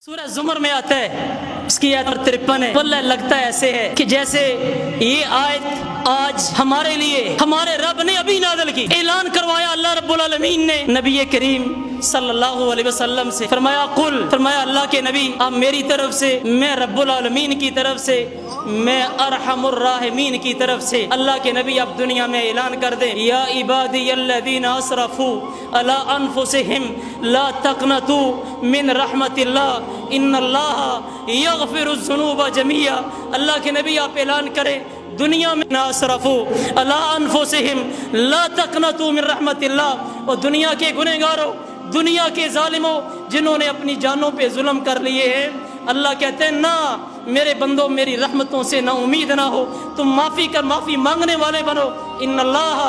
سورہ زمر میں آتا ہے، اس کی آیت 53 ہے۔ واللہ لگتا ہے ایسے ہے کہ جیسے یہ آیت آج ہمارے لیے ہمارے رب نے ابھی نازل کی، اعلان کروایا اللہ رب العالمین نے نبی کریم صلی اللہ علیہ وسلم سے، فرمایا قل، فرمایا اللہ کے نبی آپ میری طرف سے، میں رب العالمین کی طرف سے، میں ارحم الراحمین کی طرف سے، اللہ کے نبی آپ دنیا میں اعلان کر دیں، یا عبادی الذین اسرفوا علی انفسہم لا تقنطوا من رحمت اللہ ان اللہ یغفر الذنوب جميعا۔ اللہ کے نبی آپ اعلان کریں دنیا میں اسرفوا علی انفسہم لا تقنطوا من رحمت اللہ، اور دنیا کے گنہگاروں، دنیا کے ظالموں جنہوں نے اپنی جانوں پہ ظلم کر لیے ہیں، اللہ کہتے ہیں نہ میرے بندوں میری رحمتوں سے نہ امید نہ ہو، تم معافی مانگنے والے بنو، ان اللہ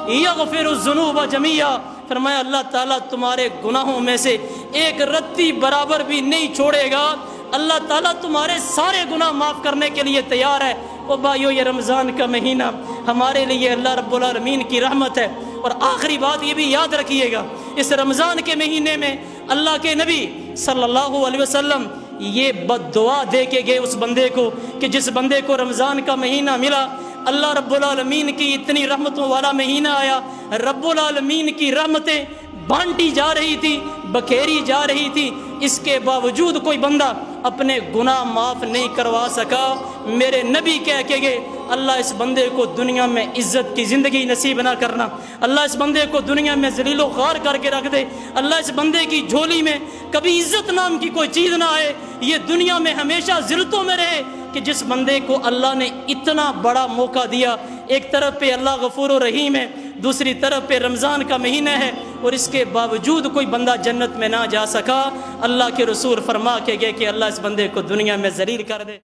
یغفر الذنوب جميعا، فرمایا اللہ تعالیٰ تمہارے گناہوں میں سے ایک رتی برابر بھی نہیں چھوڑے گا، اللہ تعالیٰ تمہارے سارے گناہ معاف کرنے کے لیے تیار ہے۔ او بھائیو، یہ رمضان کا مہینہ ہمارے لیے اللہ رب العالمین کی رحمت ہے، اور آخری بات یہ بھی یاد رکھیے گا، اس رمضان کے مہینے میں اللہ کے نبی صلی اللہ علیہ وسلم یہ بد دعا دے کے گئے اس بندے کو کہ جس بندے کو رمضان کا مہینہ ملا، اللہ رب العالمین کی اتنی رحمتوں والا مہینہ آیا، رب العالمین کی رحمتیں بانٹی جا رہی تھی، بکھیری جا رہی تھی، اس کے باوجود کوئی بندہ اپنے گناہ معاف نہیں کروا سکا۔ میرے نبی کہہ کے گئے اللہ اس بندے کو دنیا میں عزت کی زندگی نصیب نہ کرنا، اللہ اس بندے کو دنیا میں ذلیل و خوار کر کے رکھ دے، اللہ اس بندے کی جھولی میں کبھی عزت نام کی کوئی چیز نہ آئے، یہ دنیا میں ہمیشہ ذلتوں میں رہے۔ کہ جس بندے کو اللہ نے اتنا بڑا موقع دیا، ایک طرف پہ اللہ غفور و رحیم ہے، دوسری طرف پہ رمضان کا مہینہ ہے، اور اس کے باوجود کوئی بندہ جنت میں نہ جا سکا، اللہ کے رسول فرما کے گئے کہ اللہ اس بندے کو دنیا میں ذلیل کر دے۔